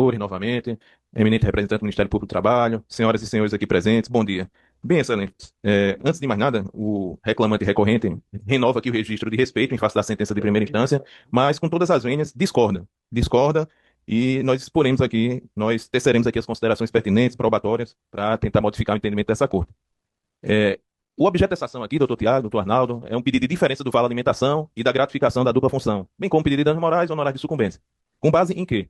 Novamente, eminente representante do Ministério Público do Trabalho, senhoras e senhores aqui presentes, bom dia. Bem, excelentes. Antes de mais nada, o reclamante recorrente renova aqui o registro de respeito em face da sentença de primeira instância, mas com todas as vênias discorda, e nós exporemos aqui, nós teceremos aqui as considerações pertinentes, probatórias, para tentar modificar o entendimento dessa Corte. É, o objeto dessa ação aqui, doutor Tiago, doutor Arnaldo, é um pedido de diferença do vale alimentação e da gratificação da dupla função, bem como pedido de danos morais ou honorários de sucumbência. Com base em quê?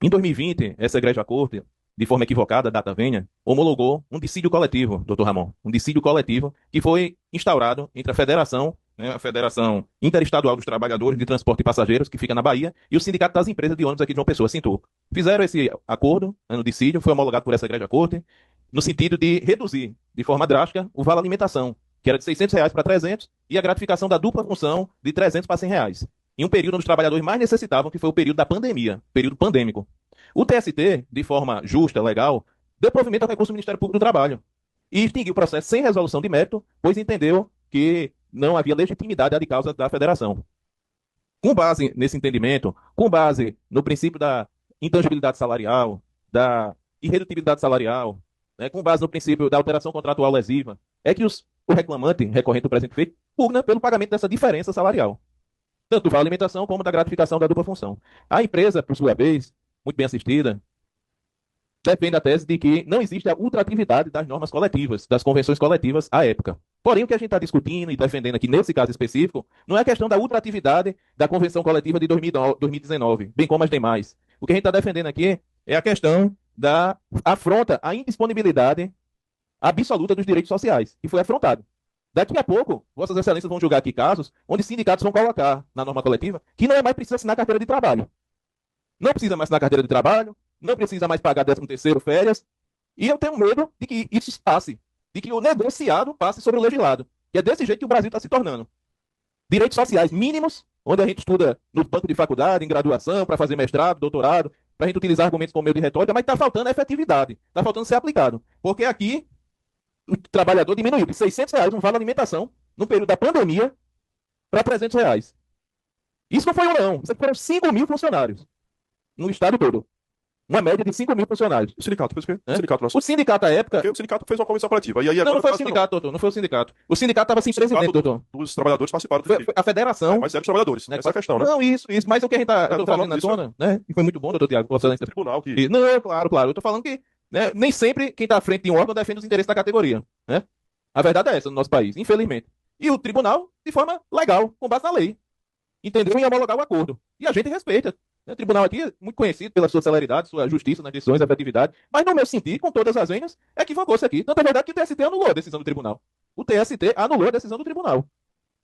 Em 2020, essa Egregia Corte, de forma equivocada, data venha, homologou um dissídio coletivo, doutor Ramon, um dissídio coletivo que foi instaurado entre a Federação, né, a Federação Interestadual dos Trabalhadores de Transporte de Passageiros, que fica na Bahia, e o Sindicato das Empresas de Ônibus aqui de João Pessoa, Sintur. Fizeram esse acordo, né, no dissídio, foi homologado por essa Egregia Corte, no sentido de reduzir, de forma drástica, o vale alimentação, que era de R$ 600 para 300, e a gratificação da dupla função de 300 para R$ 100, em um período onde os trabalhadores mais necessitavam, que foi o período da pandemia, período pandêmico. O TST, de forma justa, legal, deu provimento ao recurso do Ministério Público do Trabalho e extinguiu o processo sem resolução de mérito, pois entendeu que não havia legitimidade de causa da federação. Com base nesse entendimento, com base no princípio da intangibilidade salarial, da irredutibilidade salarial, né, com base no princípio da alteração contratual lesiva, é que o reclamante, recorrente do presente feito, pugna pelo pagamento dessa diferença salarial, tanto da alimentação como da gratificação da dupla função. A empresa, por sua vez, muito bem assistida, defende a tese de que não existe a ultratividade das normas coletivas, das convenções coletivas à época. Porém, o que a gente está discutindo e defendendo aqui nesse caso específico não é a questão da ultratividade da convenção coletiva de 2019, bem como as demais. O que a gente está defendendo aqui é a questão da afronta à indisponibilidade absoluta dos direitos sociais, que foi afrontado. Daqui a pouco, Vossas Excelências vão julgar aqui casos onde sindicatos vão colocar na norma coletiva que não é mais preciso assinar carteira de trabalho. Não precisa mais assinar carteira de trabalho, não precisa mais pagar 13º, férias, e eu tenho medo de que isso passe, de que o negociado passe sobre o legislado. E é desse jeito que o Brasil está se tornando. Direitos sociais mínimos, onde a gente estuda no banco de faculdade, em graduação, para fazer mestrado, doutorado, para a gente utilizar argumentos como meio de retórica, mas está faltando efetividade, está faltando ser aplicado. Porque aqui o trabalhador diminuiu de R$ 600 um vale alimentação no período da pandemia para R$ 300. Isso não foi um não, isso foram 5 mil funcionários no estado todo. Uma média de 5 mil funcionários. O sindicato, fez o quê? O Né? sindicato nosso. O sindicato, à época. Porque o sindicato fez uma convenção coletiva. E aí Não, agora não foi o parece que sindicato, doutor. Não foi o sindicato. O sindicato estava sem presidente, doutor. os trabalhadores participaram do Foi a federação. mas eram os trabalhadores. Né? Essa é a questão, né? Não, isso. Mas o que a gente está tô trazendo falando na disso, tona, né? E foi muito bom, doutor Tiago, Vossa O Excelência. tribunal que. Não, claro. Eu estou falando que, né, nem sempre quem está à frente de um órgão defende os interesses da categoria. Né? A verdade é essa no nosso país, infelizmente. E o tribunal, de forma legal, com base na lei, entendeu? Em homologar o acordo. E a gente respeita. O tribunal aqui é muito conhecido pela sua celeridade, sua justiça nas decisões, efetividade. Mas, no meu sentir, com todas as venhas, equivocou-se aqui. Tanto é verdade que o TST anulou a decisão do tribunal. O TST anulou a decisão do tribunal.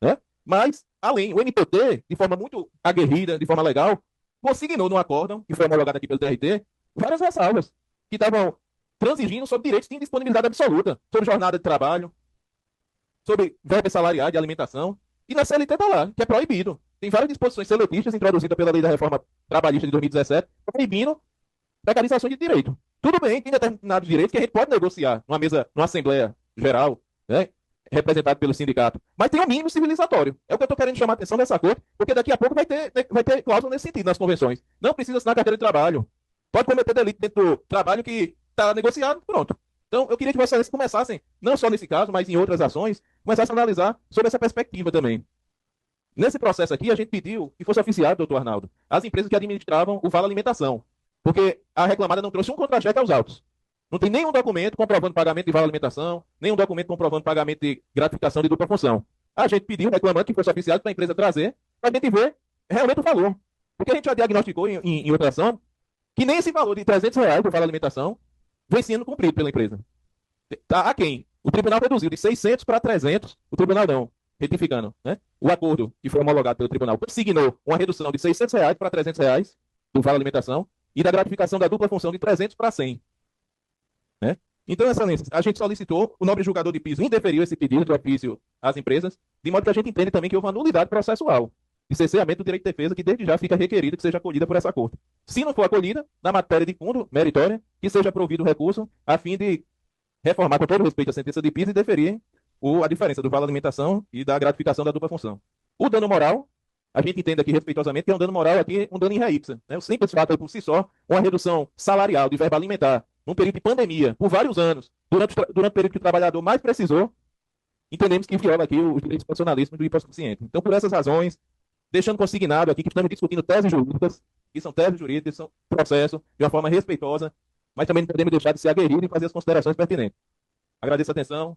Né? Mas, além, o MPT, de forma muito aguerrida, de forma legal, consignou no acórdão, que foi homologado aqui pelo TRT, várias ressalvas que estavam transigindo sobre direitos de indisponibilidade absoluta, sobre jornada de trabalho, sobre verbas salariais de alimentação. E na CLT está lá, que é proibido. Tem várias disposições seletistas introduzidas pela lei da reforma trabalhista de 2017, proibindo precarização de direito. Tudo bem, tem determinados direitos que a gente pode negociar numa mesa, numa Assembleia Geral, né, representado pelo sindicato. Mas tem um mínimo civilizatório. É o que eu estou querendo chamar a atenção dessa corte, porque daqui a pouco vai ter cláusula nesse sentido nas convenções. Não precisa assinar carteira de trabalho. Pode cometer delito dentro do trabalho que está negociado, pronto. Então, eu queria que vocês começassem, não só nesse caso, mas em outras ações, começassem a analisar sobre essa perspectiva também. Nesse processo aqui, a gente pediu que fosse oficiado, doutor Arnaldo, as empresas que administravam o Vale Alimentação, porque a reclamada não trouxe um contra-cheque aos autos. Não tem nenhum documento comprovando pagamento de Vale Alimentação, nenhum documento comprovando pagamento de gratificação de dupla função. A gente pediu, reclamando que fosse oficiado para a empresa trazer, para a gente ver realmente o valor. Porque a gente já diagnosticou em outra ação que nem esse valor de R$ 300 do Vale Alimentação vem sendo cumprido pela empresa. Tá a quem? O tribunal reduziu de 600 para 300, o tribunal não, retificando, né? O acordo que foi homologado pelo tribunal consignou uma redução de R$ 600 para R$ 300 do Vale Alimentação e da gratificação da dupla função de 300 para 100. Né? Então, excelência, a gente solicitou, o nobre julgador de piso indeferiu esse pedido de ofício às empresas, de modo que a gente entende também que houve uma nulidade processual de cerceamento do direito de defesa, que desde já fica requerido que seja acolhida por essa corte. Se não for acolhida, na matéria de fundo meritória, que seja provido o recurso a fim de reformar com todo respeito a sentença de piso e deferir a diferença do vale alimentação e da gratificação da dupla função. O dano moral, a gente entende aqui respeitosamente que é um dano moral aqui, um dano in re ipsa, né? O simples fato aí por si só, uma redução salarial de verba alimentar num período de pandemia, por vários anos, durante o período que o trabalhador mais precisou, entendemos que viola aqui os direitos constitucionalistas do hipossuficiente. Então, por essas razões, deixando consignado aqui que estamos discutindo teses jurídicas, que são teses jurídicas, são processo de uma forma respeitosa, mas também não podemos deixar de se aguerrir e fazer as considerações pertinentes. Agradeço a atenção.